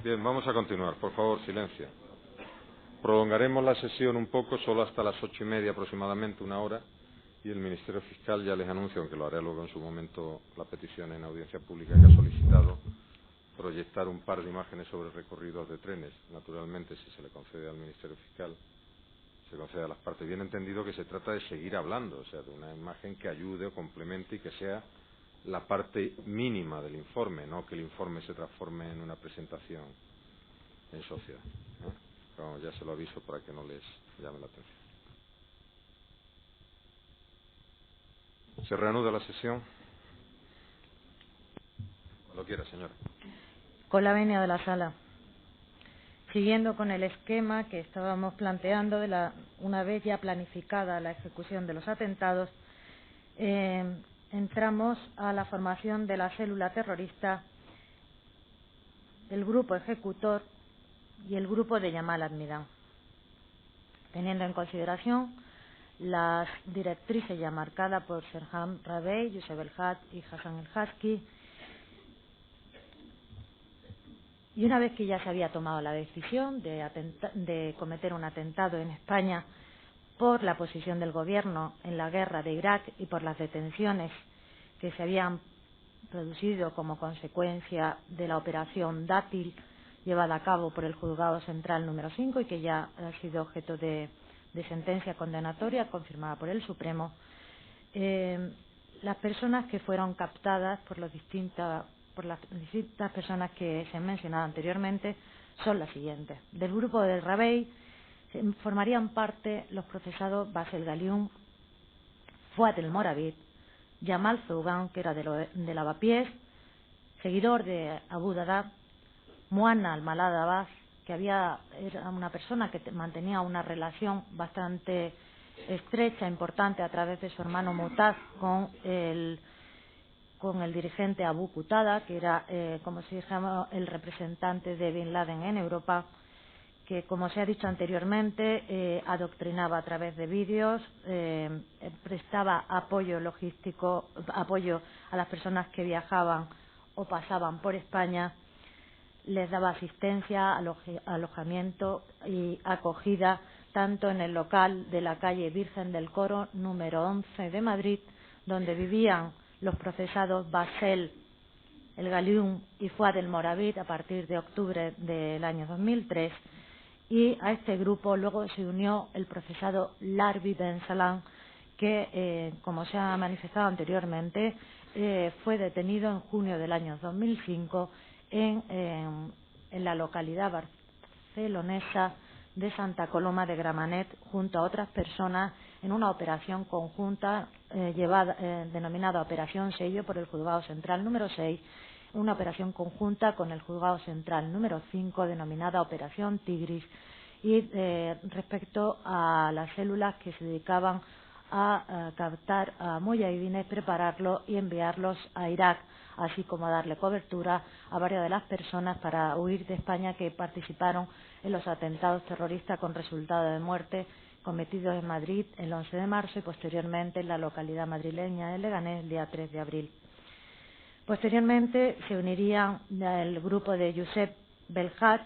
Bien, vamos a continuar. Por favor, silencio. Prolongaremos la sesión un poco, solo hasta las 8:30 aproximadamente, una hora, y el Ministerio Fiscal ya les anuncio, aunque lo haré luego en su momento, la petición en audiencia pública que ha solicitado proyectar un par de imágenes sobre recorridos de trenes. Naturalmente, si se le concede al Ministerio Fiscal, se concede a las partes. Bien entendido que se trata de seguir hablando, o sea, de una imagen que ayude o complemente y que sea la parte mínima del informe, no que el informe se transforme en una presentación en sociedad. Pero ya se lo aviso para que no les llame la atención. Se reanuda la sesión. Cuando quiera, señora. Con la venia de la sala. Siguiendo con el esquema que estábamos planteando, una vez ya planificada la ejecución de los atentados, entramos a la formación de la célula terrorista, el grupo ejecutor y el grupo de Yamal Admidan, teniendo en consideración las directrices ya marcadas por Serhan Rabey, Youssef El Had y Hassan El Haski. Y una vez que ya se había tomado la decisión de cometer un atentado en España por la posición del gobierno en la guerra de Irak y por las detenciones que se habían producido como consecuencia de la operación Dátil llevada a cabo por el Juzgado Central número 5 y que ya ha sido objeto de sentencia condenatoria confirmada por el Supremo, las personas que fueron captadas por las distintas personas que se han mencionado anteriormente son las siguientes. Del grupo del Rabey formarían parte los procesados Basel Ghaliun, Fouad El Moravit, Jamal Zougan, que era de Lavapiés, seguidor de Abu Dada, Muanna Al-Malad Abbas, que era una persona que mantenía una relación bastante estrecha, importante, a través de su hermano Mutaz con el dirigente Abu Qatada, que era, como se llama, el representante de Bin Laden en Europa, que, como se ha dicho anteriormente, adoctrinaba a través de vídeos, prestaba apoyo logístico, apoyo a las personas que viajaban o pasaban por España, les daba asistencia, alojamiento y acogida, tanto en el local de la calle Virgen del Coro, número 11 de Madrid, donde vivían los procesados Basel El Ghaliun y Fouad El Moravit a partir de octubre del año 2003, y a este grupo luego se unió el procesado Larbi Ben Salam, que, como se ha manifestado anteriormente, fue detenido en junio del año 2005 en la localidad barcelonesa de Santa Coloma de Gramenet, junto a otras personas, en una operación conjunta denominada Operación Sello por el Juzgado Central número 6, una operación conjunta con el Juzgado Central número 5, denominada Operación Tigris, y respecto a las células que se dedicaban a captar a muyahidines, prepararlos y enviarlos a Irak, así como a darle cobertura a varias de las personas para huir de España que participaron en los atentados terroristas con resultado de muerte cometidos en Madrid el 11 de marzo y posteriormente en la localidad madrileña de Leganés el día 3 de abril. Posteriormente se unirían el grupo de Youssef Belhaj,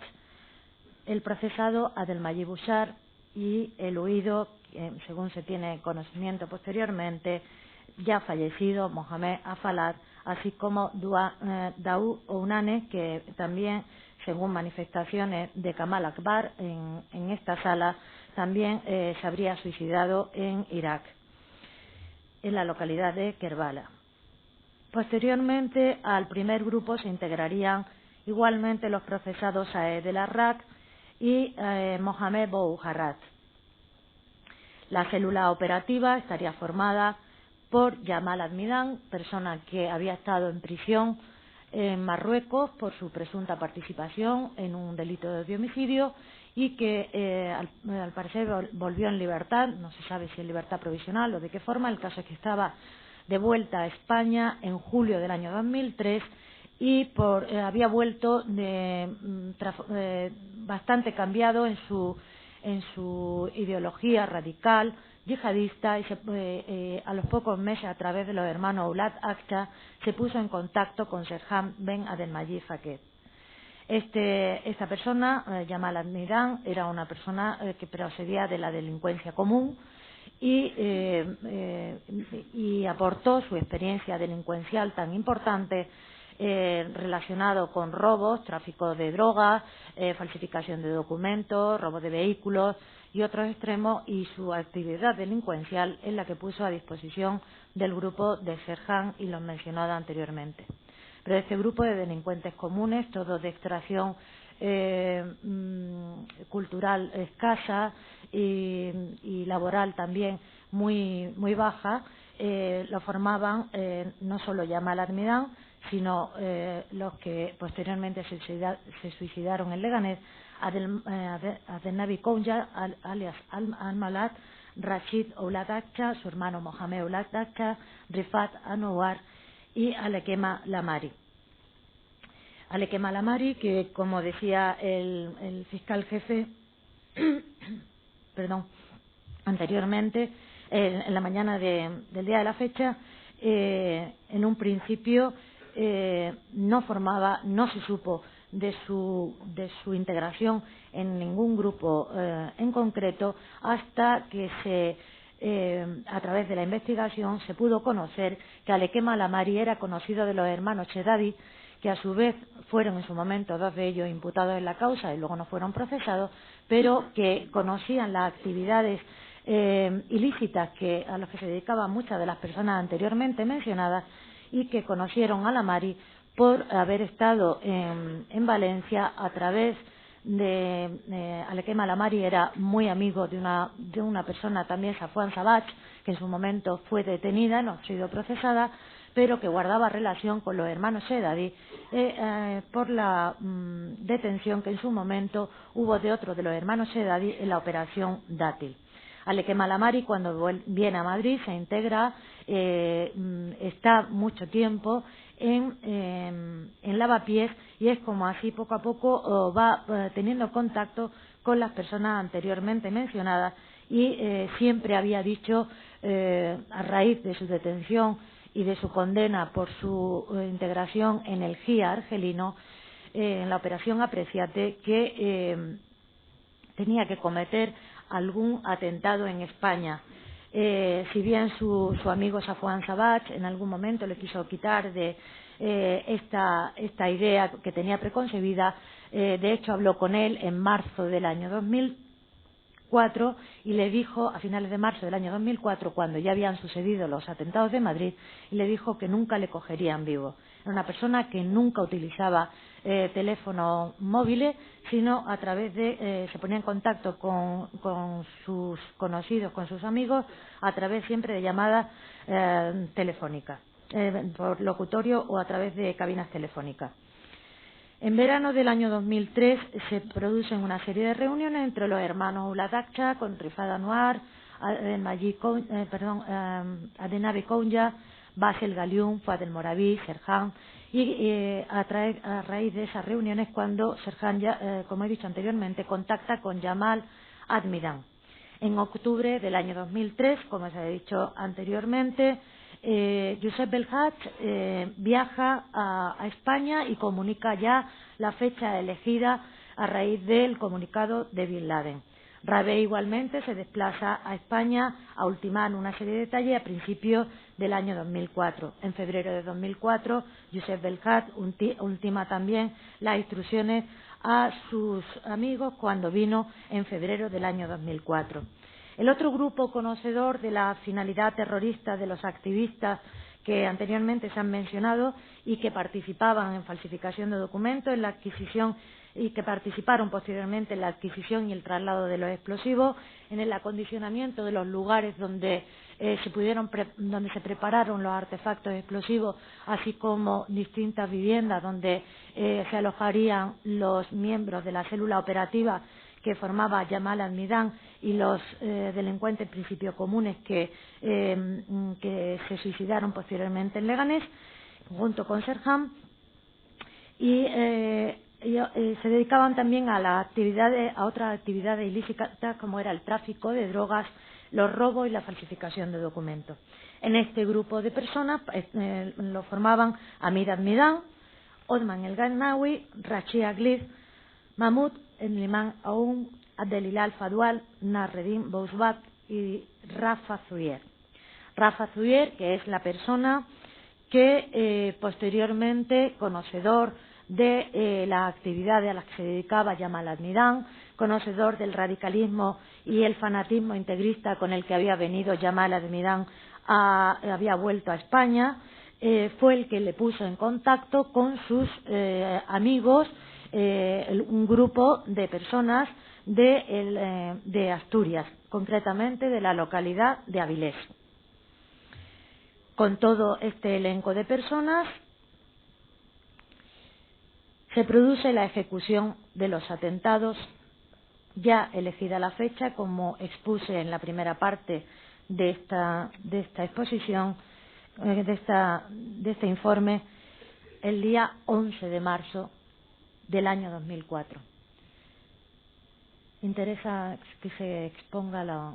el procesado Abdelmajid Bouchar y el huido, según se tiene conocimiento posteriormente, ya fallecido Mohamed Afalad, así como Daoud Ounane, que también, según manifestaciones de Kamal Akbar en esta sala, también se habría suicidado en Irak, en la localidad de Kerbala. Posteriormente al primer grupo se integrarían igualmente los procesados Saed El Arrak y Mohamed Bouharrat. La célula operativa estaría formada por Yamal Admidan, persona que había estado en prisión en Marruecos por su presunta participación en un delito de homicidio y que al parecer volvió en libertad, no se sabe si en libertad provisional o de qué forma. El caso es que estaba de vuelta a España en julio del año 2003 y había vuelto bastante cambiado en su ideología radical yihadista, y a los pocos meses, a través de los hermanos Oulad Akhtar, se puso en contacto con Serhan Ben Abdelmajid Faqet. Esta persona, Yamal Admiran, era una persona que procedía de la delincuencia común y aportó su experiencia delincuencial tan importante relacionado con robos, tráfico de drogas, falsificación de documentos, robo de vehículos y otros extremos, y su actividad delincuencial es la que puso a disposición del grupo de Serhan y los mencionado anteriormente. Pero este grupo de delincuentes comunes, todos de extracción cultural escasa y laboral también muy baja, lo formaban no solo Yamal Admiran, sino los que posteriormente se suicidaron en Leganés, Adnabi Kounja, alias Al-Malad, Rashid Oulad Akcha, su hermano Mohamed Oulad Akcha, Rifat Anouar y Alekema Lamari. Alekema Lamari, que como decía el fiscal jefe anteriormente, en la mañana del día de la fecha, en un principio no se supo de su integración en ningún grupo en concreto, hasta que a través de la investigación se pudo conocer que Alekema Lamari era conocido de los hermanos Shedadi, que a su vez fueron en su momento dos de ellos imputados en la causa y luego no fueron procesados, pero que conocían las actividades ilícitas a las que se dedicaban muchas de las personas anteriormente mencionadas, y que conocieron a Lamari por haber estado en Valencia a través de Alekema Lamari. Era muy amigo de una persona también, Safwan Sabach, que en su momento fue detenida, no ha sido procesada, pero que guardaba relación con los hermanos Shedadi por la detención que en su momento hubo de otro de los hermanos Shedadi en la operación Dátil. Alekema Lamari, cuando viene a Madrid, se integra, está mucho tiempo en Lavapiés, y es como así poco a poco va teniendo contacto con las personas anteriormente mencionadas, y siempre había dicho, a raíz de su detención y de su condena por su integración en el GIA argelino, en la operación Apreciate, que tenía que cometer algún atentado en España. Si bien su amigo Safwan Sabach en algún momento le quiso quitar de esta idea que tenía preconcebida, de hecho habló con él en marzo del año 2004 y le dijo, a finales de marzo del año 2004, cuando ya habían sucedido los atentados de Madrid, y le dijo que nunca le cogerían vivo. Era una persona que nunca utilizaba teléfonos móviles, sino a través se ponía en contacto con sus conocidos, con sus amigos, a través siempre de llamadas telefónicas, por locutorio o a través de cabinas telefónicas. En verano del año 2003 se producen una serie de reuniones entre los hermanos Oulad Akcha, con Rifat Anouar, Adnabi Kounja, Basel Galiun, Fuad El Moraví, Serhan, y a raíz de esas reuniones cuando Serhan, como he dicho anteriormente, contacta con Yamal Admiran. En octubre del año 2003, como se ha dicho anteriormente, Youssef Belhaj viaja a España y comunica ya la fecha elegida a raíz del comunicado de Bin Laden. Rabé igualmente se desplaza a España a ultimar una serie de detalles a principios del año 2004. En febrero de 2004, Youssef Belhaj ultima también las instrucciones a sus amigos cuando vino en febrero del año 2004. El otro grupo conocedor de la finalidad terrorista de los activistas que anteriormente se han mencionado y que participaban en falsificación de documentos, en la adquisición y que participaron posteriormente en la adquisición y el traslado de los explosivos, en el acondicionamiento de los lugares donde se prepararon los artefactos explosivos, así como distintas viviendas donde se alojarían los miembros de la célula operativa que formaba Yamal Admiran y los delincuentes en principio comunes que se suicidaron posteriormente en Leganés, junto con Serhan, y se dedicaban también a otras actividades ilícitas como era el tráfico de drogas, los robos y la falsificación de documentos. En este grupo de personas lo formaban Amir Admiran, Othman El Ghannawi, Rashid Aglid, Mahmoud Liman Aoun, Abdelilal Fadwal, Nasreddin Bouzbak y Rafa Zuyer. Rafa Zuyer, que es la persona que posteriormente, conocedor de las actividades a las que se dedicaba Yamal Admiran, conocedor del radicalismo y el fanatismo integrista con el que había venido Yamal Admiran, había vuelto a España, fue el que le puso en contacto con sus amigos, un grupo de personas de Asturias, concretamente de la localidad de Avilés. Con todo este elenco de personas se produce la ejecución de los atentados, ya elegida la fecha, como expuse en la primera parte de esta exposición, de este informe, el día 11 de marzo del año 2004. Interesa que se exponga la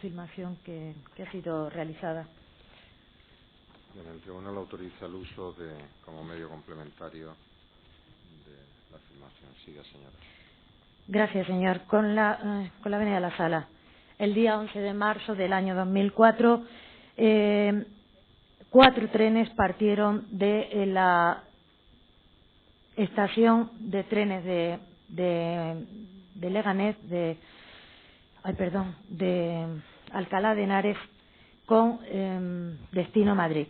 filmación que ha sido realizada. Bien, el tribunal autoriza el uso como medio complementario de la filmación. Siga, señora. Gracias, señor. Con la venia de la sala. El día 11 de marzo del año 2004, 4 trenes partieron de la estación de trenes de Leganés, de Alcalá de Henares, con destino Madrid.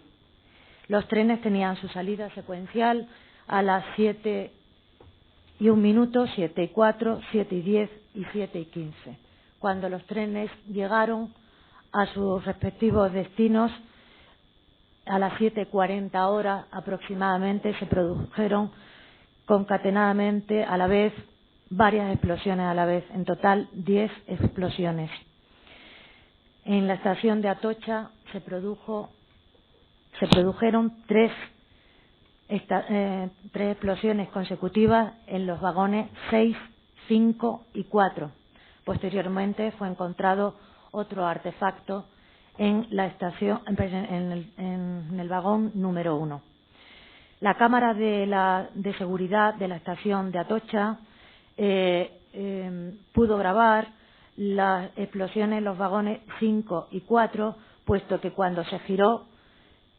Los trenes tenían su salida secuencial a las 7:01, 7:04, 7:10 y 7:15. Cuando los trenes llegaron a sus respectivos destinos, a las 7:40 horas aproximadamente, se produjeron concatenadamente a la vez varias explosiones a la vez, en total 10 explosiones. En la estación de Atocha se produjeron tres explosiones consecutivas en los vagones 6, 5 y 4. Posteriormente fue encontrado otro artefacto en la estación, en el vagón número 1. La cámara de seguridad de la estación de Atocha pudo grabar las explosiones en los vagones 5 y 4, puesto que cuando se giró,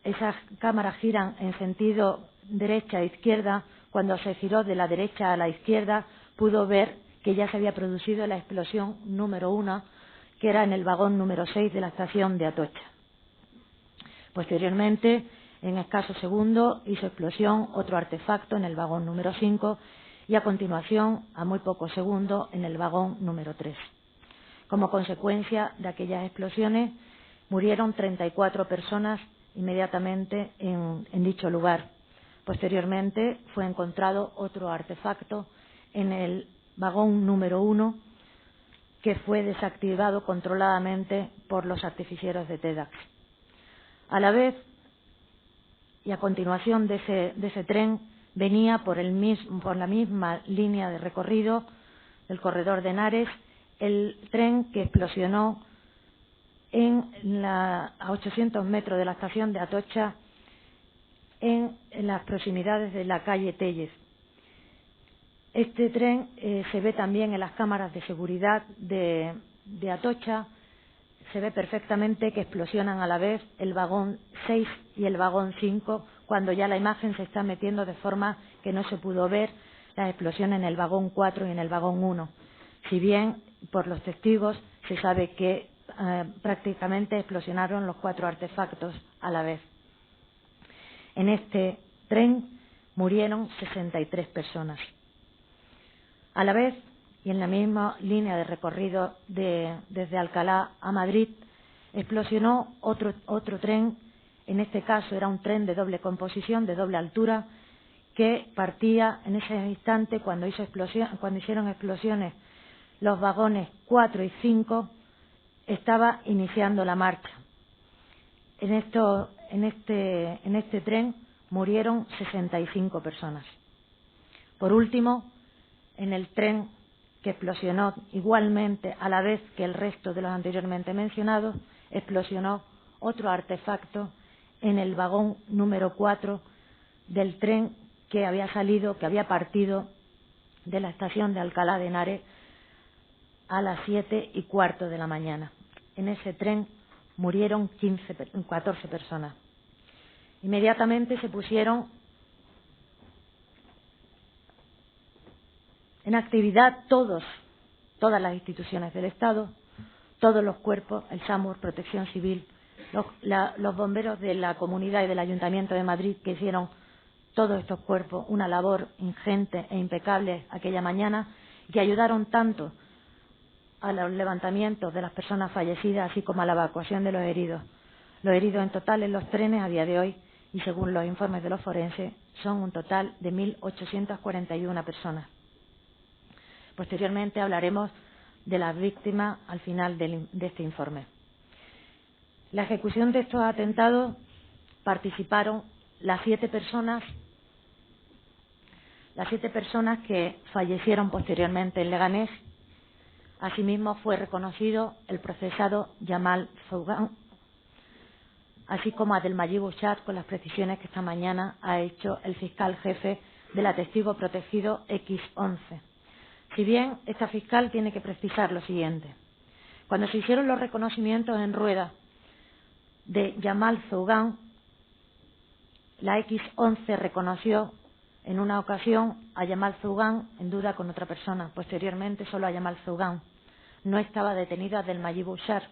esas cámaras giran en sentido derecha e izquierda, cuando se giró de la derecha a la izquierda, pudo ver que ya se había producido la explosión número 1, que era en el vagón número 6 de la estación de Atocha. Posteriormente, en escaso segundo, hizo explosión otro artefacto en el vagón número 5 y a continuación, a muy pocos segundos, en el vagón número 3. Como consecuencia de aquellas explosiones, murieron 34 personas inmediatamente en dicho lugar. Posteriormente fue encontrado otro artefacto en el vagón número 1 que fue desactivado controladamente por los artificieros de TEDx. A la vez y a continuación de ese tren venía por la misma línea de recorrido del corredor de Henares el tren que explosionó a 800 metros de la estación de Atocha, en las proximidades de la calle Tellez. Este tren se ve también en las cámaras de seguridad de Atocha. Se ve perfectamente que explosionan a la vez el vagón 6 y el vagón 5, cuando ya la imagen se está metiendo de forma que no se pudo ver las explosiones en el vagón 4 y en el vagón 1. Si bien por los testigos se sabe que prácticamente explosionaron los 4 artefactos a la vez. En este tren murieron 63 personas. A la vez, y en la misma línea de recorrido desde Alcalá a Madrid, explosionó otro tren. En este caso era un tren de doble composición, de doble altura, que partía en ese instante cuando hicieron explosiones los vagones 4 y 5, estaba iniciando la marcha. En este tren murieron 65 personas. Por último, en el tren que explosionó igualmente a la vez que el resto de los anteriormente mencionados, explosionó otro artefacto en el vagón número 4 del tren que había partido de la estación de Alcalá de Henares a las 7:15 de la mañana. En ese tren murieron 14 personas. Inmediatamente se pusieron en actividad todas las instituciones del Estado, todos los cuerpos, el SAMUR, Protección Civil, los bomberos de la comunidad y del Ayuntamiento de Madrid, que hicieron todos estos cuerpos una labor ingente e impecable aquella mañana, que ayudaron tanto a los levantamientos de las personas fallecidas, así como a la evacuación de los heridos. Los heridos en total en los trenes a día de hoy, y según los informes de los forenses, son un total de 1.841 personas. Posteriormente hablaremos de las víctimas al final de este informe. La ejecución de estos atentados participaron las 7 personas que fallecieron posteriormente en Leganés. Asimismo fue reconocido el procesado Yamal Zougan, así como Abdelmayid Bouchard, con las precisiones que esta mañana ha hecho el fiscal jefe del testigo protegido X11. Si bien esta fiscal tiene que precisar lo siguiente: cuando se hicieron los reconocimientos en rueda de Yamal Zougan, la X11 reconoció en una ocasión a Yamal Zougan en duda con otra persona, posteriormente solo a Yamal Zougan. No estaba detenido Abdelmayid Bouchard,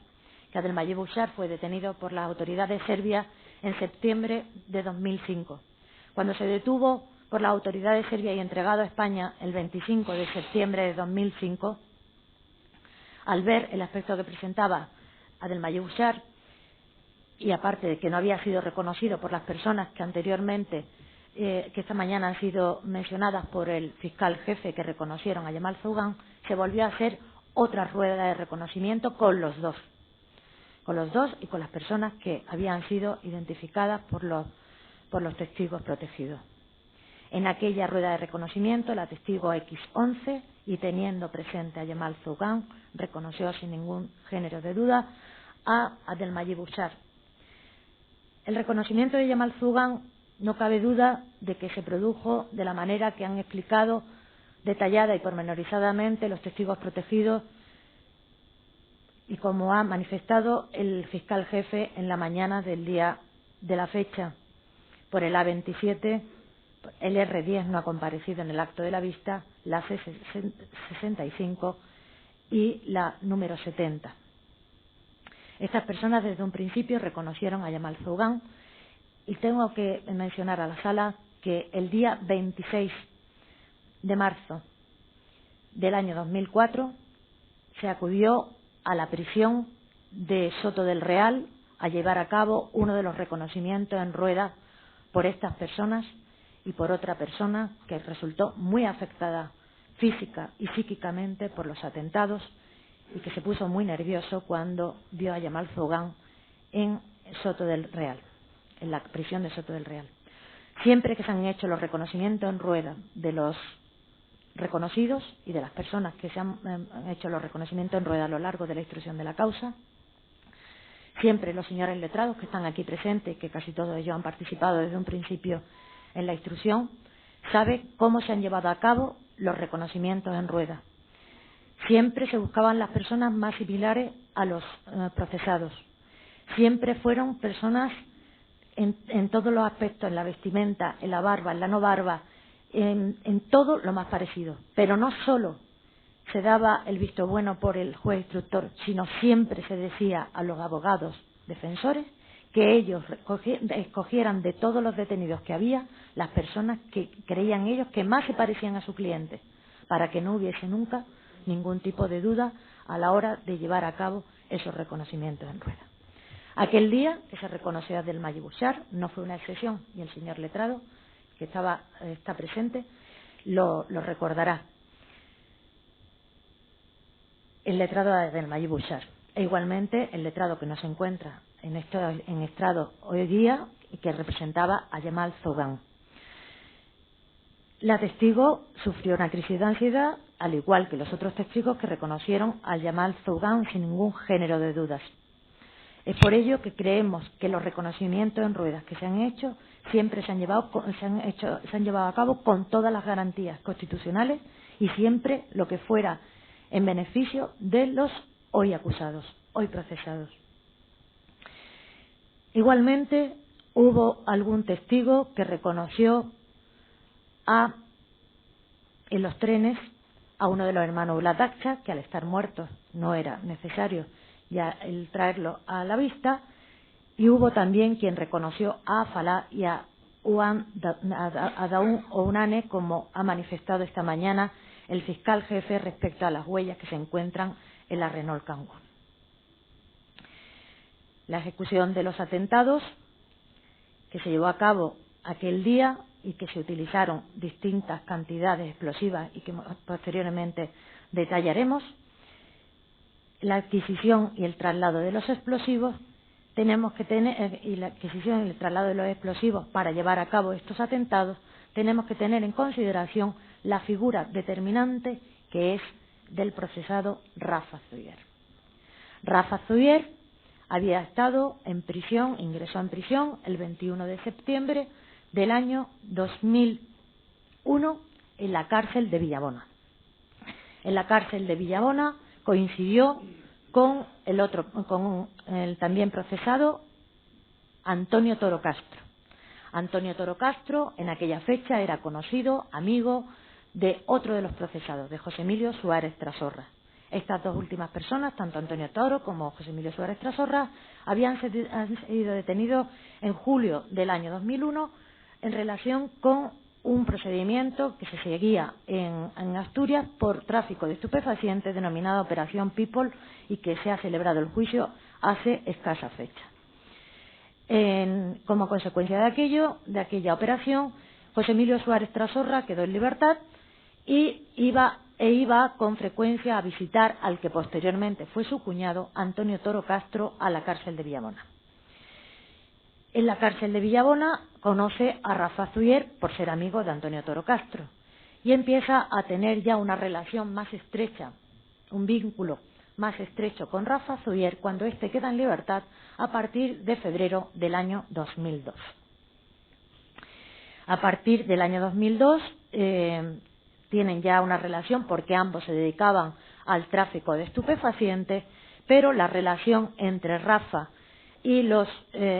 que Abdelmayid Bouchard fue detenido por las autoridades serbias en septiembre de 2005. Cuando se detuvo por las autoridades serbias y entregado a España el 25 de septiembre de 2005, al ver el aspecto que presentaba Abdelmayid Bouchard, y aparte de que no había sido reconocido por las personas que anteriormente, que esta mañana han sido mencionadas por el fiscal jefe que reconocieron a Yamal Zougan, se volvió a hacer otra rueda de reconocimiento con los dos y con las personas que habían sido identificadas por los testigos protegidos. En aquella rueda de reconocimiento, la testigo X11, y teniendo presente a Yamal Zougan, reconoció sin ningún género de duda a Abdelmayid Bouchard. El reconocimiento de Yamal Zougan no cabe duda de que se produjo de la manera que han explicado detallada y pormenorizadamente los testigos protegidos y como ha manifestado el fiscal jefe en la mañana del día de la fecha. Por el A27, el R10 no ha comparecido en el acto de la vista, la C65 y la número 70. Estas personas desde un principio reconocieron a Yamal Zougan, y tengo que mencionar a la sala que el día 26 de marzo del año 2004 se acudió a la prisión de Soto del Real a llevar a cabo uno de los reconocimientos en rueda por estas personas y por otra persona que resultó muy afectada física y psíquicamente por los atentados y que se puso muy nervioso cuando vio a Yamal Zougan en Soto del Real, en la prisión de Soto del Real. Siempre que se han hecho los reconocimientos en rueda de los reconocidos y de las personas que se han hecho los reconocimientos en rueda a lo largo de la instrucción de la causa, siempre los señores letrados que están aquí presentes, que casi todos ellos han participado desde un principio en la instrucción, saben cómo se han llevado a cabo los reconocimientos en rueda. Siempre se buscaban las personas más similares a los procesados. Siempre fueron personas en todos los aspectos, en la vestimenta, en la barba, en la no barba, en todo lo más parecido. Pero no solo se daba el visto bueno por el juez instructor, sino siempre se decía a los abogados defensores que ellos escogieran de todos los detenidos que había las personas que creían ellos que más se parecían a su cliente, para que no hubiese nunca ningún tipo de duda a la hora de llevar a cabo esos reconocimientos en rueda. Aquel día que se reconoció a Abdelmayid Bouchard no fue una excepción, y el señor letrado, que está presente, lo recordará. El letrado de Abdelmayid Bouchard, e igualmente el letrado que no se encuentra en estrado hoy día y que representaba a Yamal Zougan. La testigo sufrió una crisis de ansiedad, al igual que los otros testigos que reconocieron a Yamal Zougan sin ningún género de dudas. Es por ello que creemos que los reconocimientos en ruedas que se han hecho siempre se han llevado a cabo con todas las garantías constitucionales y siempre lo que fuera en beneficio de los hoy acusados, hoy procesados. Igualmente, hubo algún testigo que reconoció en los trenes a uno de los hermanos Ulatacha, que al estar muertos no era necesario ya el traerlo a la vista, y hubo también quien reconoció a Falá y a Daun Ounane, como ha manifestado esta mañana el fiscal jefe respecto a las huellas que se encuentran en la Renault Kangoo. La ejecución de los atentados que se llevó a cabo aquel día y que se utilizaron distintas cantidades explosivas y que posteriormente detallaremos, la adquisición y el traslado de los explosivos, y la adquisición y el traslado de los explosivos para llevar a cabo estos atentados, tenemos que tener en consideración la figura determinante que es del procesado Rafa Zuyer. Rafa Zuyer había estado en prisión, ingresó en prisión el 21 de septiembre del año 2001 en la cárcel de Villabona. En la cárcel de Villabona coincidió con el también procesado Antonio Toro Castro. Antonio Toro Castro en aquella fecha era conocido, amigo de otro de los procesados, de José Emilio Suárez Trasorra. Estas dos últimas personas, tanto Antonio Toro como José Emilio Suárez Trasorra, han sido detenidos en julio del año 2001 en relación con un procedimiento que se seguía en Asturias por tráfico de estupefacientes denominada Operación People y que se ha celebrado el juicio hace escasa fecha. Como consecuencia de aquella operación, José Emilio Suárez Trasorra quedó en libertad y iba con frecuencia a visitar al que posteriormente fue su cuñado, Antonio Toro Castro, a la cárcel de Villabona. En la cárcel de Villabona conoce a Rafa Zuyer por ser amigo de Antonio Toro Castro y empieza a tener ya una relación más estrecha, un vínculo más estrecho con Rafa Zuyer cuando éste queda en libertad a partir de febrero del año 2002. A partir del año 2002 tienen ya una relación porque ambos se dedicaban al tráfico de estupefacientes, pero la relación entre Rafa y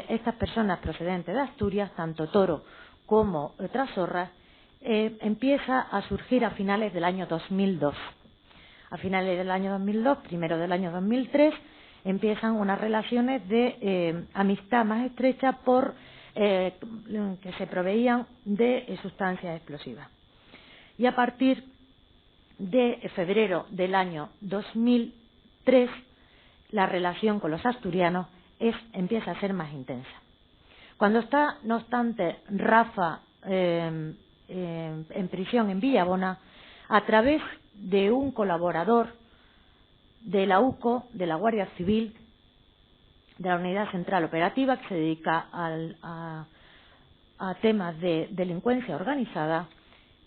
estas personas procedentes de Asturias, tanto Toro como Trasorra, empieza a surgir a finales del año 2002. A finales del año 2002, primero del año 2003, empiezan unas relaciones de amistad más estrecha que se proveían de sustancias explosivas. Y a partir de febrero del año 2003, la relación con los asturianos empieza a ser más intensa. Cuando está, no obstante, Rafa en prisión en Villabona, a través de un colaborador de la UCO, de la Guardia Civil, de la Unidad Central Operativa, que se dedica a temas de delincuencia organizada,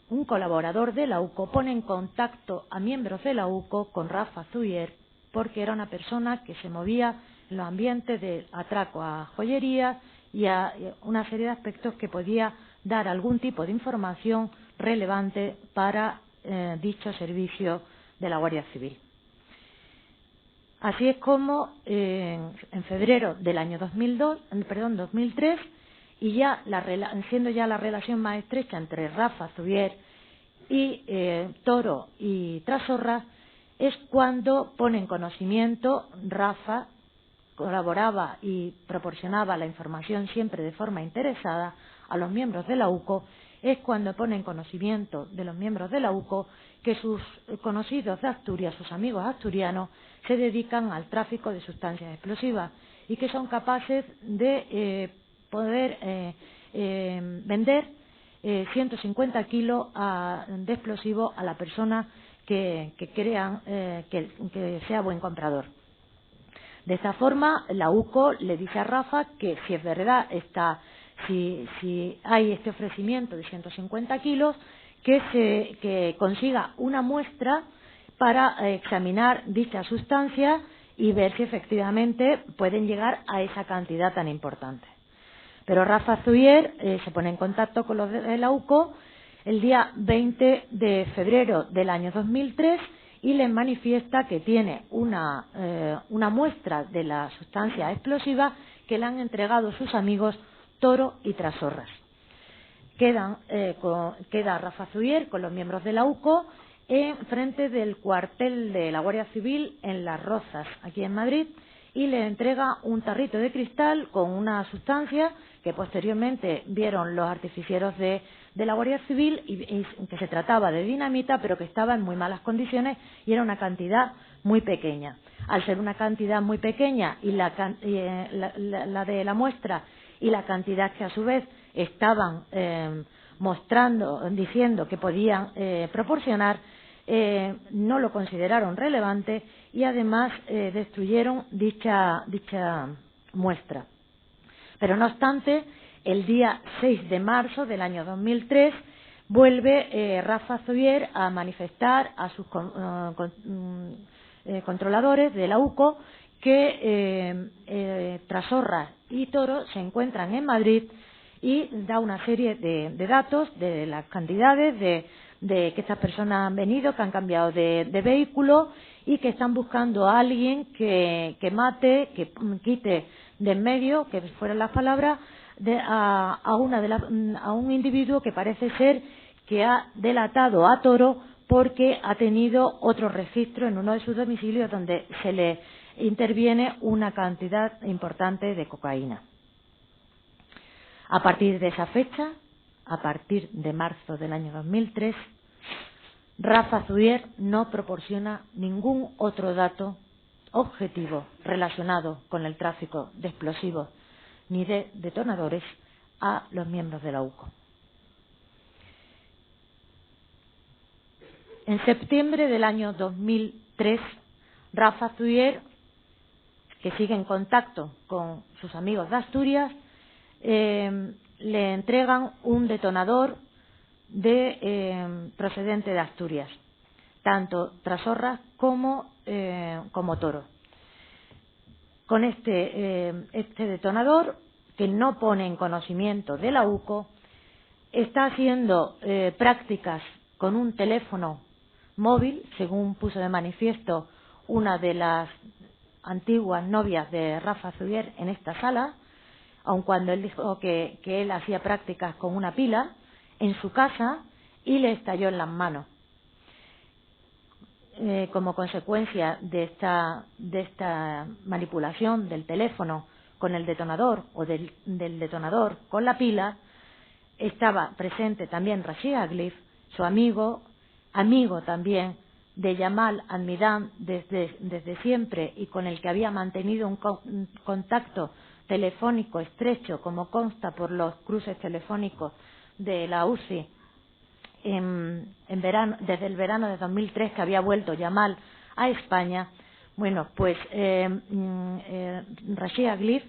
un colaborador de la UCO pone en contacto a miembros de la UCO con Rafa Zuyer porque era una persona que se movía en los ambientes de atraco a joyería y a una serie de aspectos que podía dar algún tipo de información relevante para dicho servicio de la Guardia Civil. Así es como en febrero del año 2003, y ya siendo ya la relación más estrecha entre Rafa Zuyer y Toro y Trasorra, es cuando pone en conocimiento Rafa, colaboraba y proporcionaba la información siempre de forma interesada a los miembros de la UCO, es cuando pone en conocimiento de los miembros de la UCO que sus conocidos de Asturias, sus amigos asturianos, se dedican al tráfico de sustancias explosivas y que son capaces de poder vender 150 kilos de explosivos a la persona que crean que sea buen comprador. De esta forma, la UCO le dice a Rafa que si es verdad si hay este ofrecimiento de 150 kilos, que consiga una muestra para examinar dicha sustancia y ver si efectivamente pueden llegar a esa cantidad tan importante. Pero Rafa Zuier se pone en contacto con los de la UCO el día 20 de febrero del año 2003 y les manifiesta que tiene una muestra de la sustancia explosiva que le han entregado sus amigos Toro y Trasorras. Queda Rafa Zuier con los miembros de la UCO en frente del cuartel de la Guardia Civil en Las Rozas, aquí en Madrid, y le entrega un tarrito de cristal con una sustancia que posteriormente vieron los artificieros de la Guardia Civil y que se trataba de dinamita, pero que estaba en muy malas condiciones y era una cantidad muy pequeña. Al ser una cantidad muy pequeña y la de la muestra y la cantidad que a su vez estaban diciendo que podían proporcionar, no lo consideraron relevante y además destruyeron dicha muestra. Pero no obstante, el día 6 de marzo del año 2003 vuelve Rafa Zuier a manifestar a sus controladores de la UCO que Trasorras y Toro se encuentran en Madrid y da una serie de datos de las cantidades de que estas personas han venido, que han cambiado de vehículo y que están buscando a alguien que mate, que quite de en medio, que fueran las palabras, a un individuo que parece ser que ha delatado a Toro porque ha tenido otro registro en uno de sus domicilios donde se le interviene una cantidad importante de cocaína. A partir de esa fecha, a partir de marzo del año 2003, Rafa Zuier no proporciona ningún otro dato objetivo relacionado con el tráfico de explosivos ni de detonadores a los miembros de la UCO. En septiembre del año 2003, Rafa Zuier, que sigue en contacto con sus amigos de Asturias, le entregan un detonador procedente de Asturias, tanto Trasorras como Toro. Con este detonador, que no pone en conocimiento de la UCO, está haciendo prácticas con un teléfono móvil, según puso de manifiesto una de las antiguas novias de Rafa Zuier en esta sala, aun cuando él dijo que él hacía prácticas con una pila, en su casa, y le estalló en las manos. Como consecuencia de esta manipulación del teléfono con el detonador o del detonador con la pila, estaba presente también Rashid Aglif, su amigo también de Yamal Almidán desde siempre y con el que había mantenido un contacto telefónico estrecho, como consta por los cruces telefónicos de la UCI desde el verano de 2003, que había vuelto Yamal a España. Bueno, pues Rashid Aglif,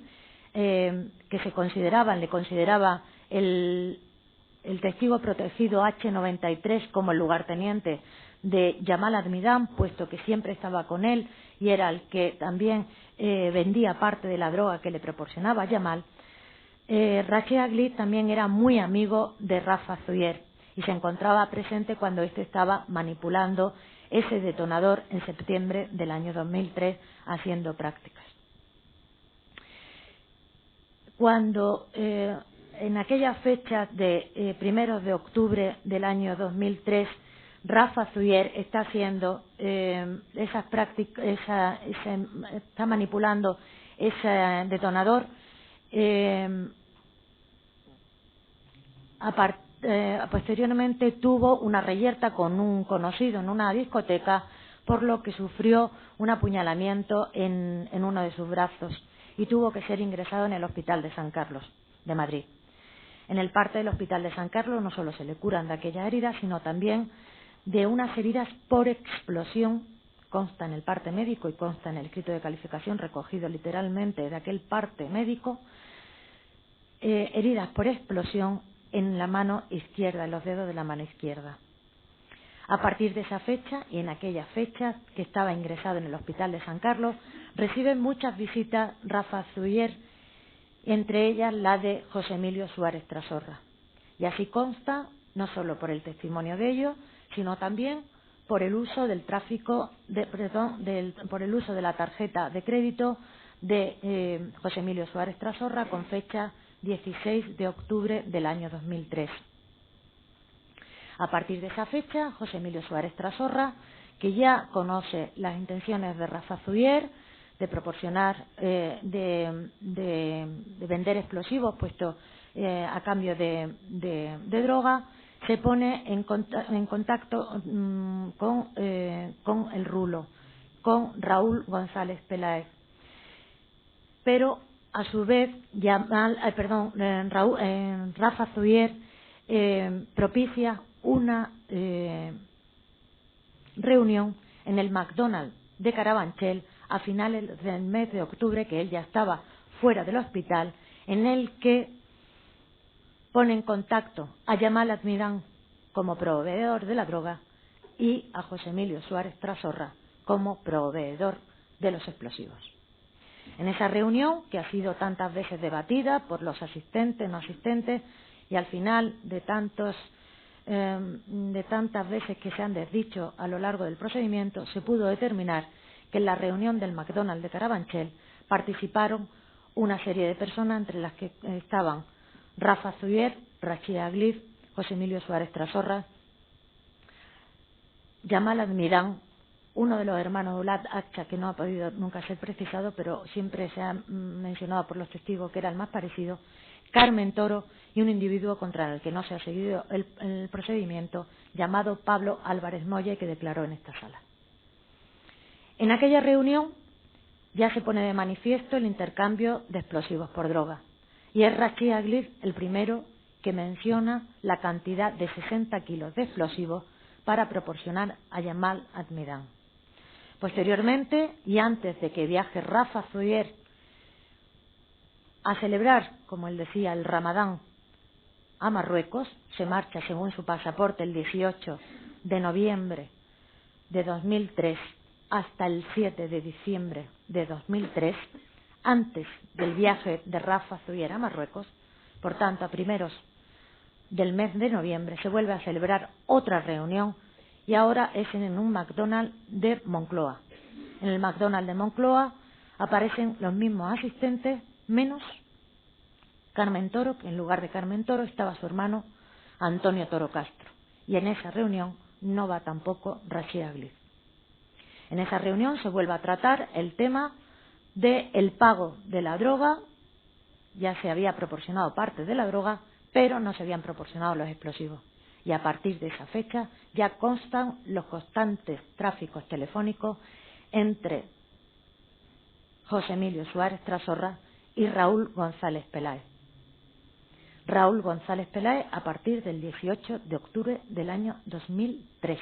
que le consideraba el testigo protegido H93 como el lugarteniente de Yamal Almidán, puesto que siempre estaba con él y era el que también vendía parte de la droga que le proporcionaba Yamal. Rashid Aglif también era muy amigo de Rafa Zuier y se encontraba presente cuando éste estaba manipulando ese detonador en septiembre del año 2003 haciendo prácticas. Cuando en aquellas fechas de primeros de octubre del año 2003 Rafa Zuier está haciendo esas prácticas, está manipulando ese detonador, posteriormente tuvo una reyerta con un conocido en una discoteca, por lo que sufrió un apuñalamiento en uno de sus brazos y tuvo que ser ingresado en el Hospital de San Carlos de Madrid. En el parte del Hospital de San Carlos no solo se le curan de aquellas heridas, sino también de unas heridas por explosión, consta en el parte médico y consta en el escrito de calificación recogido literalmente de aquel parte médico, heridas por explosión en la mano izquierda, en los dedos de la mano izquierda. A partir de esa fecha y en aquella fecha que estaba ingresado en el Hospital de San Carlos, Recibe muchas visitas Rafa Zuyer, entre ellas la de José Emilio Suárez Trasorra. Y así consta, no solo por el testimonio de ellos, sino también por el uso del por el uso de la tarjeta de crédito de José Emilio Suárez Trasorra con fecha 16 de octubre del año 2003. A partir de esa fecha, José Emilio Suárez Trasorra, que ya conoce las intenciones de Rafa Zuyer de proporcionar, de vender explosivos puesto a cambio de droga, se pone en contacto con el rulo, con Raúl González Peláez. Pero a su vez, Rafa Zuyer propicia una reunión en el McDonald's de Carabanchel a finales del mes de octubre, que él ya estaba fuera del hospital, en el que pone en contacto a Yamal Admirán como proveedor de la droga y a José Emilio Suárez Trasorra como proveedor de los explosivos. En esa reunión, que ha sido tantas veces debatida por los asistentes, no asistentes, y al final de tantas veces que se han desdicho a lo largo del procedimiento, se pudo determinar que en la reunión del McDonald's de Carabanchel participaron una serie de personas, entre las que estaban Rafa Zuyer, Rachid Aglif, José Emilio Suárez Trasorra, Yamal Admirán, uno de los hermanos Ulat Acha, que no ha podido nunca ser precisado, pero siempre se ha mencionado por los testigos que era el más parecido, Carmen Toro, y un individuo contra el que no se ha seguido el procedimiento, llamado Pablo Álvarez Moya, que declaró en esta sala. En aquella reunión ya se pone de manifiesto el intercambio de explosivos por droga, y es Rachid Aglif el primero que menciona la cantidad de 60 kilos de explosivos para proporcionar a Yamal Admirán. Posteriormente, y antes de que viaje Rafa Zuyer a celebrar, como él decía, el Ramadán a Marruecos, se marcha según su pasaporte el 18 de noviembre de 2003 hasta el 7 de diciembre de 2003, antes del viaje de Rafa Zuyer a Marruecos, por tanto a primeros del mes de noviembre, se vuelve a celebrar otra reunión, y ahora es en un McDonald's de Moncloa. En el McDonald's de Moncloa aparecen los mismos asistentes, menos Carmen Toro, que en lugar de Carmen Toro estaba su hermano Antonio Toro Castro. Y en esa reunión no va tampoco Rachid Aglif. En esa reunión se vuelve a tratar el tema del pago de la droga. Ya se había proporcionado parte de la droga, pero no se habían proporcionado los explosivos. Y a partir de esa fecha ya constan los constantes tráficos telefónicos entre José Emilio Suárez Trasorra y Raúl González Peláez. Raúl González Peláez a partir del 18 de octubre del año 2003.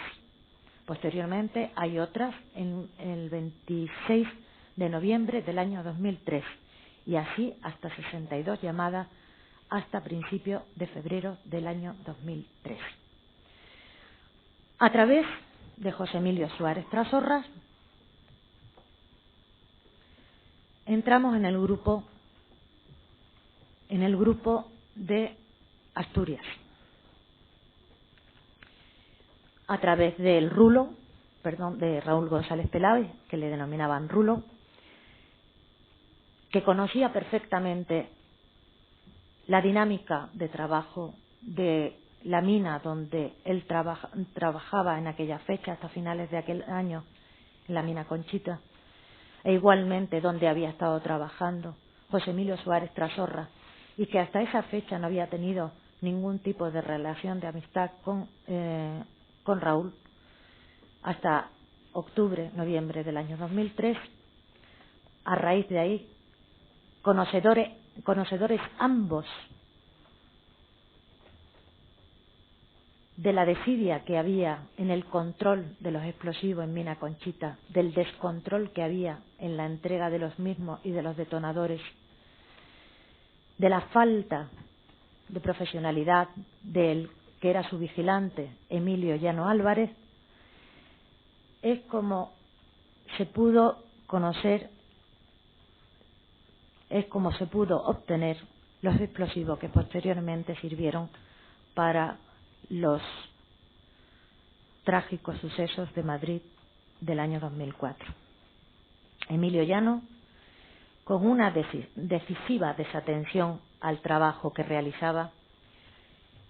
Posteriormente hay otras en el 26 de noviembre del año 2003 y así hasta 62 llamadas hasta principios de febrero del año 2003. A través de José Emilio Suárez Trasorra entramos en el grupo de Asturias, a través del Rulo, de Raúl González Peláez, que le denominaban Rulo, que conocía perfectamente la dinámica de trabajo de la mina donde él trabajaba en aquella fecha, hasta finales de aquel año, en la mina Conchita, e igualmente donde había estado trabajando José Emilio Suárez Trasorra, y que hasta esa fecha no había tenido ningún tipo de relación de amistad con Raúl, hasta octubre, noviembre del año 2003. A raíz de ahí, conocedores ambos de la desidia que había en el control de los explosivos en Mina Conchita, del descontrol que había en la entrega de los mismos y de los detonadores, de la falta de profesionalidad del que era su vigilante, Emilio Llano Álvarez, es como se pudo conocer es como se pudo obtener los explosivos que posteriormente sirvieron para los trágicos sucesos de Madrid del año 2004. Emilio Llano, con una decisiva desatención al trabajo que realizaba,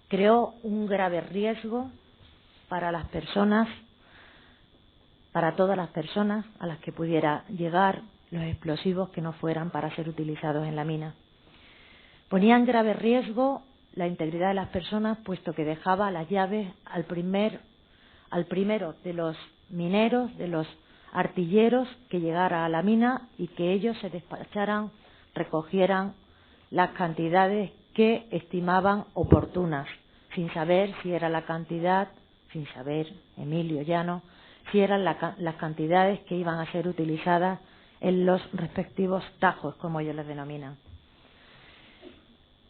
creó un grave riesgo para las personas, para todas las personas a las que pudiera llegar los explosivos que no fueran para ser utilizados en la mina. Ponía en grave riesgo la integridad de las personas, puesto que dejaba las llaves al primero de los mineros, de los artilleros que llegara a la mina y que ellos se despacharan, recogieran las cantidades que estimaban oportunas, sin saber si era la cantidad, sin saber Emilio Llano, si eran las cantidades que iban a ser utilizadas en los respectivos tajos, como ellos les denominan.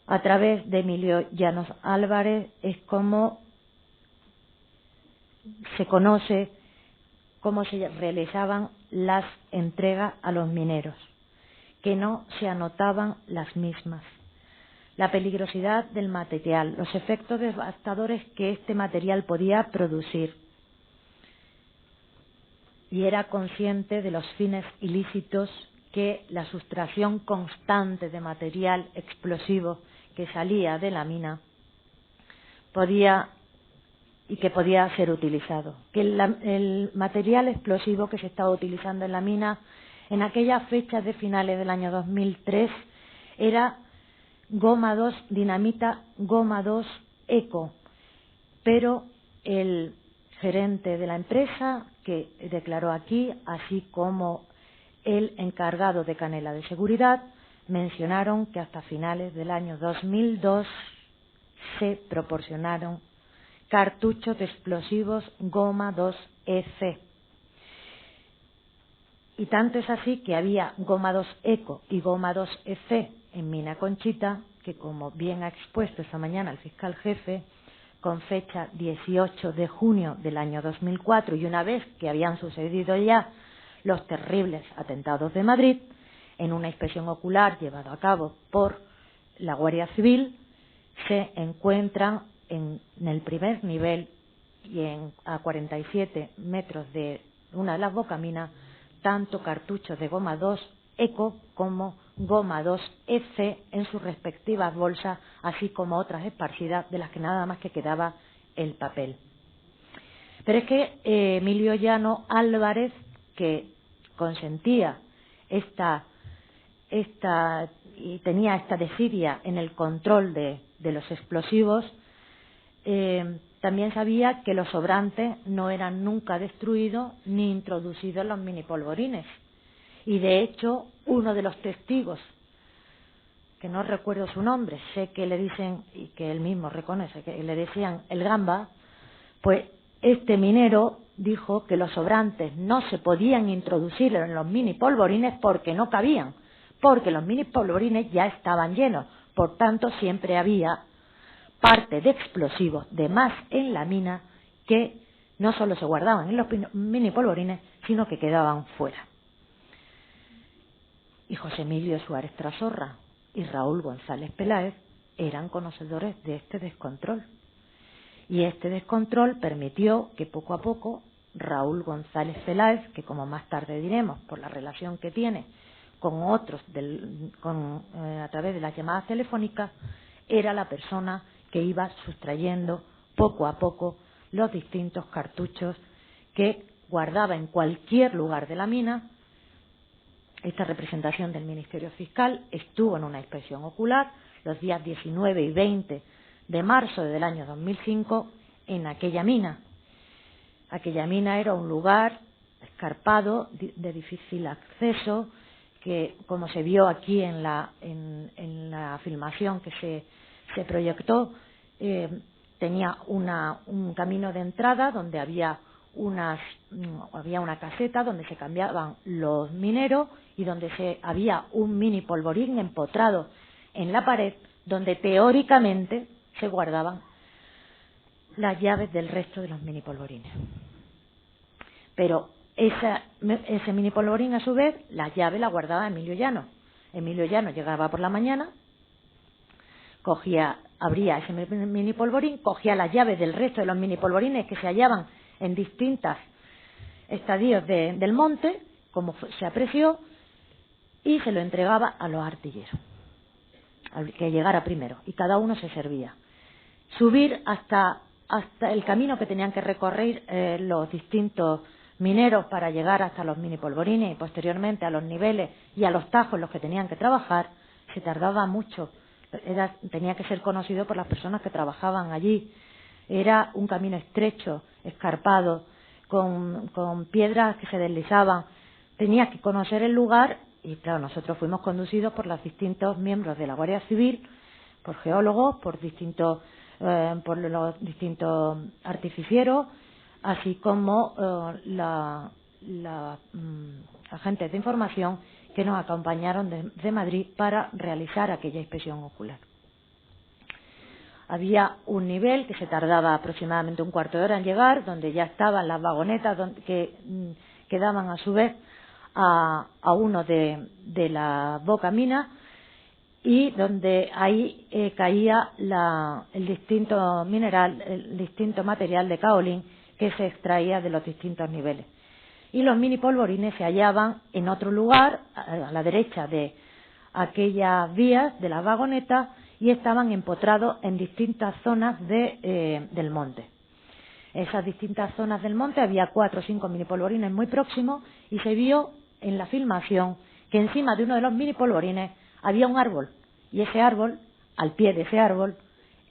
A través de Emilio Llanos Álvarez es como se conoce cómo se realizaban las entregas a los mineros, que no se anotaban las mismas, la peligrosidad del material, los efectos devastadores que este material podía producir, y era consciente de los fines ilícitos que la sustracción constante de material explosivo que salía de la mina podía ser utilizado, que el material explosivo que se estaba utilizando en la mina en aquellas fechas de finales del año 2003 era goma 2, dinamita goma 2 eco, pero el gerente de la empresa que declaró aquí, así como el encargado de Canela de Seguridad, mencionaron que hasta finales del año 2002 se proporcionaron cartuchos de explosivos goma 2EC. Y tanto es así que había goma 2 eco y goma 2EC en Mina Conchita, que como bien ha expuesto esta mañana el fiscal jefe, con fecha 18 de junio del año 2004, y una vez que habían sucedido ya los terribles atentados de Madrid, en una inspección ocular llevada a cabo por la Guardia Civil, se encuentran en el primer nivel y a 47 metros de una de las bocaminas tanto cartuchos de goma 2 eco como goma 2 EC en sus respectivas bolsas, así como otras esparcidas de las que nada más que quedaba el papel. Pero es que Emilio Llano Álvarez, que consentía y tenía esta desidia en el control de los explosivos, también sabía que los sobrantes no eran nunca destruidos ni introducidos en los mini polvorines. Y de hecho, uno de los testigos, que no recuerdo su nombre, sé que le dicen, y que él mismo reconoce, que le decían el Gamba, pues este minero dijo que los sobrantes no se podían introducir en los mini polvorines porque no cabían, porque los mini polvorines ya estaban llenos, por tanto siempre había parte de explosivos de más en la mina que no solo se guardaban en los mini polvorines, sino que quedaban fuera. Y José Emilio Suárez Trasorra y Raúl González Peláez eran conocedores de este descontrol. Y este descontrol permitió que poco a poco Raúl González Peláez, que como más tarde diremos, por la relación que tiene con otros a través de las llamadas telefónicas, era la persona que iba sustrayendo poco a poco los distintos cartuchos que guardaba en cualquier lugar de la mina. Esta representación del Ministerio Fiscal estuvo en una inspección ocular los días 19 y 20 de marzo del año 2005 en aquella mina. Aquella mina era un lugar escarpado, de difícil acceso, que como se vio aquí en la filmación que se proyectó, tenía un camino de entrada donde había una caseta donde se cambiaban los mineros y donde había un mini polvorín empotrado en la pared donde teóricamente se guardaban las llaves del resto de los mini polvorines. Pero ese mini polvorín, a su vez, la llave la guardaba Emilio Llano. Emilio Llano llegaba por la mañana, abría ese mini polvorín, cogía las llaves del resto de los mini polvorines que se hallaban en distintos estadios del monte, como se apreció, y se lo entregaba a los artilleros, al que llegara primero, y cada uno se servía. Subir hasta el camino que tenían que recorrer los distintos mineros para llegar hasta los mini polvorines y posteriormente a los niveles y a los tajos en los que tenían que trabajar, se tardaba mucho. Tenía que ser conocido por las personas que trabajaban allí. Era un camino estrecho, escarpado, con piedras que se deslizaban. Tenía que conocer el lugar y, claro, nosotros fuimos conducidos por los distintos miembros de la Guardia Civil, por geólogos, por los distintos artificieros, así como agentes de información que nos acompañaron de Madrid para realizar aquella inspección ocular. Había un nivel que se tardaba aproximadamente un cuarto de hora en llegar, donde ya estaban las vagonetas que daban a su vez a uno de la boca mina, y donde ahí caía el distinto mineral, el distinto material de caolín que se extraía de los distintos niveles. Y los mini polvorines se hallaban en otro lugar, a la derecha de aquellas vías de las vagonetas, y estaban empotrados en distintas zonas del monte. Esas distintas zonas del monte había 4 o 5 mini polvorines muy próximos, y se vio en la filmación que encima de uno de los mini polvorines había un árbol, y ese árbol, al pie de ese árbol,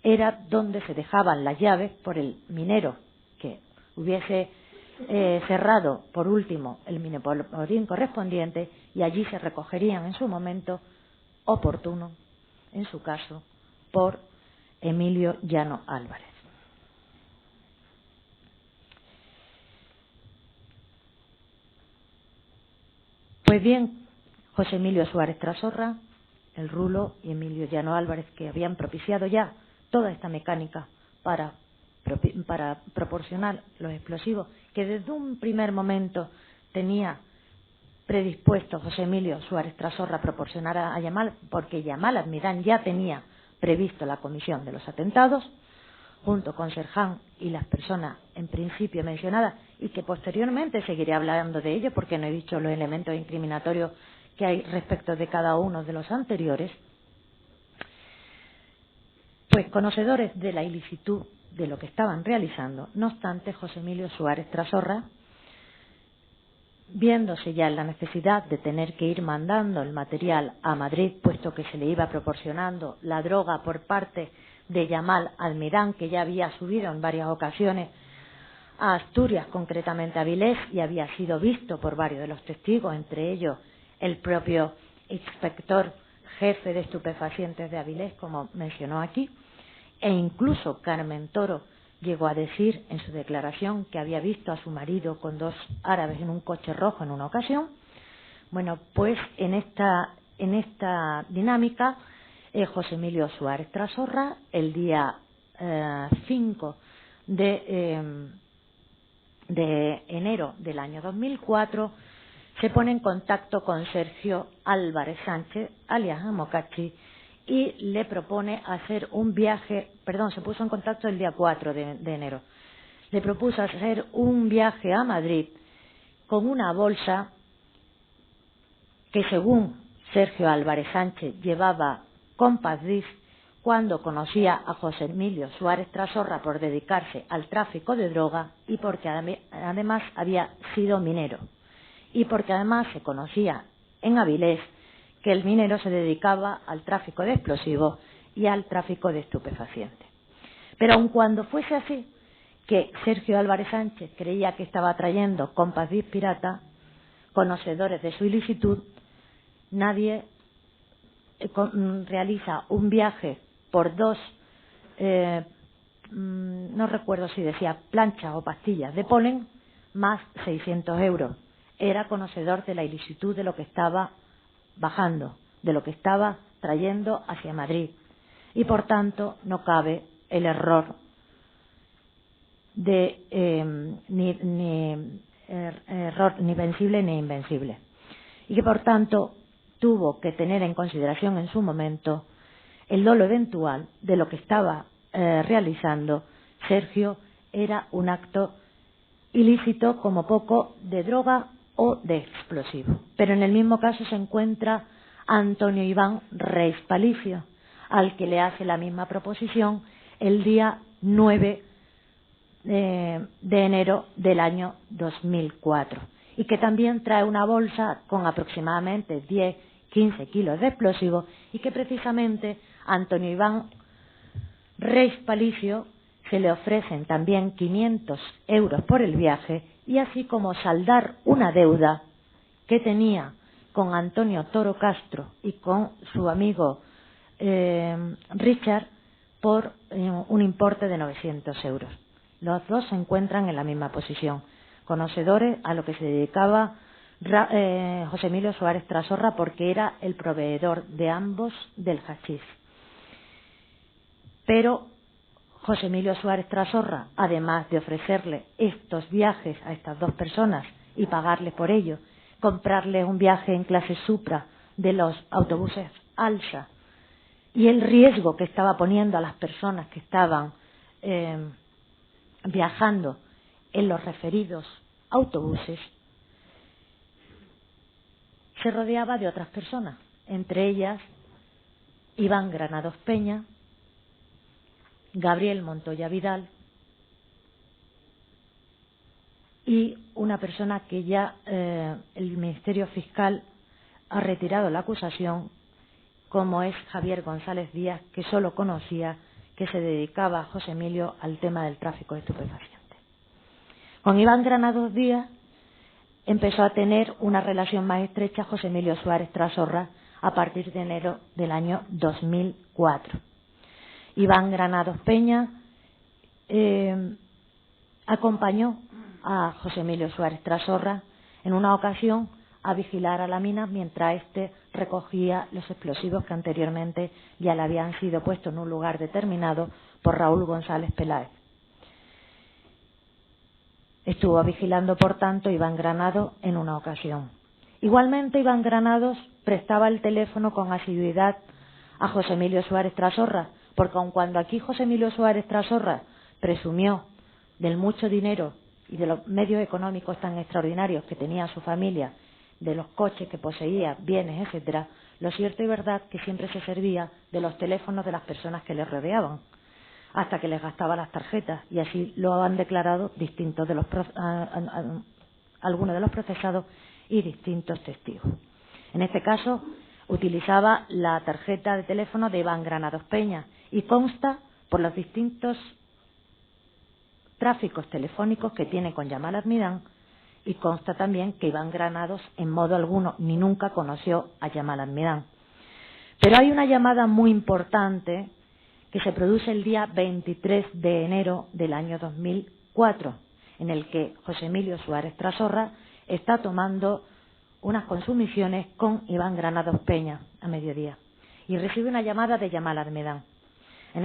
era donde se dejaban las llaves por el minero que hubiese cerrado por último el mini polvorín correspondiente, y allí se recogerían en su momento oportuno, en su caso, por Emilio Llano Álvarez. Pues bien, José Emilio Suárez Trasorra, el Rulo y Emilio Llano Álvarez, que habían propiciado ya toda esta mecánica para proporcionar los explosivos, que desde un primer momento tenía predispuesto José Emilio Suárez Trasorra a proporcionar a Yamal, porque Yamal Admirán ya tenía previsto la comisión de los atentados, junto con Serján y las personas en principio mencionadas, y que posteriormente seguiré hablando de ello porque no he dicho los elementos incriminatorios que hay respecto de cada uno de los anteriores. Pues conocedores de la ilicitud de lo que estaban realizando, no obstante, José Emilio Suárez Trasorra, viéndose ya en la necesidad de tener que ir mandando el material a Madrid, puesto que se le iba proporcionando la droga por parte de Yamal Admirán, que ya había subido en varias ocasiones a Asturias, concretamente a Avilés, y había sido visto por varios de los testigos, entre ellos el propio inspector jefe de estupefacientes de Avilés, como mencionó aquí, e incluso Carmen Toro llegó a decir en su declaración que había visto a su marido con 2 árabes en un coche rojo en una ocasión. Bueno, pues en esta dinámica, José Emilio Suárez Trasorra, el día 5 de enero del año 2004, se pone en contacto con Sergio Álvarez Sánchez, alias Amocachi, y le propone hacer un viaje, se puso en contacto el día 4 de enero, le propuso hacer un viaje a Madrid con una bolsa que, según Sergio Álvarez Sánchez, llevaba Compass Disc cuando conocía a José Emilio Suárez Trasorra por dedicarse al tráfico de droga, y porque además había sido minero, y porque además se conocía en Avilés que el minero se dedicaba al tráfico de explosivos y al tráfico de estupefacientes. Pero aun cuando fuese así, que Sergio Álvarez Sánchez creía que estaba trayendo Compass Disc pirata, conocedores de su ilicitud, nadie realiza un viaje por 2, no recuerdo si decía planchas o pastillas de polen, más 600 euros. Era conocedor de la ilicitud de lo que estaba bajando, de lo que estaba trayendo hacia Madrid, y por tanto no cabe el error de error ni vencible ni invencible, y que por tanto tuvo que tener en consideración en su momento el dolo eventual de lo que estaba realizando Sergio era un acto ilícito, como poco, de droga o de explosivo. Pero en el mismo caso se encuentra Antonio Iván Reis Palicio, al que le hace la misma proposición el día 9 de enero del año 2004, y que también trae una bolsa con aproximadamente 10-15 kilos de explosivos, y que precisamente a Antonio Iván Reis Palicio se le ofrecen también 500 euros por el viaje, y así como saldar una deuda que tenía con Antonio Toro Castro y con su amigo Richard por un importe de 900 euros. Los dos se encuentran en la misma posición, conocedores a lo que se dedicaba José Emilio Suárez Trasorra, porque era el proveedor de ambos del hachís. Pero José Emilio Suárez Trasorra, además de ofrecerle estos viajes a estas dos personas y pagarles por ello, comprarles un viaje en clase Supra de los autobuses Alsa, y el riesgo que estaba poniendo a las personas que estaban viajando en los referidos autobuses, se rodeaba de otras personas, entre ellas Iván Granados Peña, Gabriel Montoya Vidal y una persona que ya el Ministerio Fiscal ha retirado la acusación, como es Javier González Díaz, que solo conocía que se dedicaba José Emilio al tema del tráfico de estupefacientes. Con Iván Granados Díaz empezó a tener una relación más estrecha José Emilio Suárez Trasorra a partir de enero del año 2004. Iván Granados Peña acompañó a José Emilio Suárez Trasorra en una ocasión a vigilar a la mina mientras éste recogía los explosivos que anteriormente ya le habían sido puestos en un lugar determinado por Raúl González Peláez. Estuvo vigilando, por tanto, Iván Granados en una ocasión. Igualmente, Iván Granados prestaba el teléfono con asiduidad a José Emilio Suárez Trasorra, porque aun cuando aquí José Emilio Suárez Trasorra presumió del mucho dinero y de los medios económicos tan extraordinarios que tenía su familia, de los coches que poseía, bienes, etcétera, lo cierto y verdad que siempre se servía de los teléfonos de las personas que le rodeaban, hasta que les gastaba las tarjetas, y así lo han declarado distintos de los algunos de los procesados y distintos testigos. En este caso utilizaba la tarjeta de teléfono de Iván Granados Peña y consta por los distintos tráficos telefónicos que tiene con Yamal Admidán, y consta también que Iván Granados en modo alguno ni nunca conoció a Yamal Admidán. Pero hay una llamada muy importante que se produce el día 23 de enero del año 2004, en el que José Emilio Suárez Trasorra está tomando unas consumiciones con Iván Granados Peña a mediodía y recibe una llamada de Yamal Admidán. En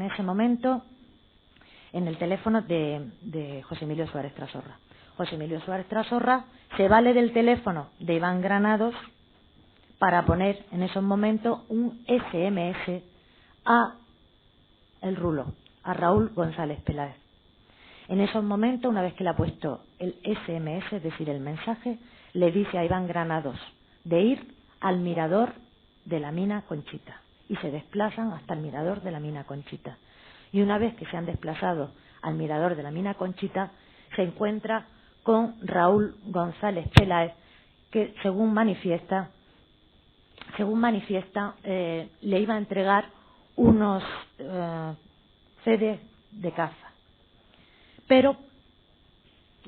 ese momento, en el teléfono de José Emilio Suárez Trasorra. José Emilio Suárez Trasorra se vale del teléfono de Iván Granados para poner en esos momentos un SMS a el rulo, a Raúl González Peláez. En esos momentos, una vez que le ha puesto el SMS, es decir, el mensaje, le dice a Iván Granados de ir al mirador de la mina Conchita, y se desplazan hasta el mirador de la mina Conchita. Y una vez que se han desplazado al mirador de la mina Conchita, se encuentra con Raúl González Peláez, que según manifiesta, le iba a entregar unos CDs de caza, pero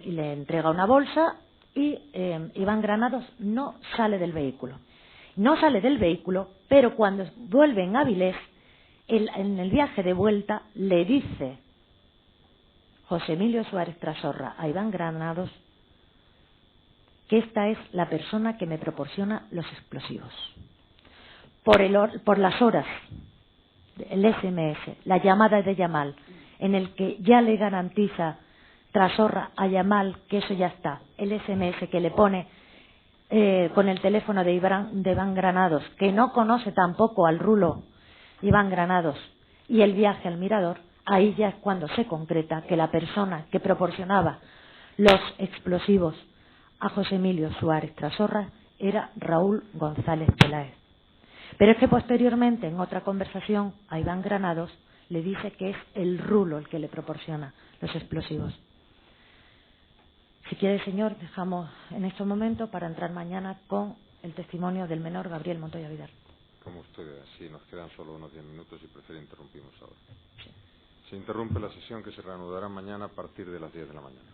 le entrega una bolsa y Iván Granados no sale del vehículo. No sale del vehículo, pero cuando vuelven a Avilés, en el viaje de vuelta, le dice José Emilio Suárez Trasorra a Iván Granados que esta es la persona que me proporciona los explosivos. Por las horas, el SMS, la llamada de Yamal, en el que ya le garantiza Trasorra a Yamal que eso ya está, el SMS que le pone con el teléfono de Iván Granados, que no conoce tampoco al rulo Iván Granados, y el viaje al Mirador, ahí ya es cuando se concreta que la persona que proporcionaba los explosivos a José Emilio Suárez Trasorras era Raúl González Peláez. Pero es que posteriormente, en otra conversación, a Iván Granados le dice que es el rulo el que le proporciona los explosivos. Si quiere, señor, dejamos en estos momentos para entrar mañana con el testimonio del menor Gabriel Montoya Vidal. Como usted vea, sí, nos quedan solo unos 10 minutos y prefiere interrumpimos ahora. Sí. Se interrumpe la sesión que se reanudará mañana a partir de las 10 de la mañana.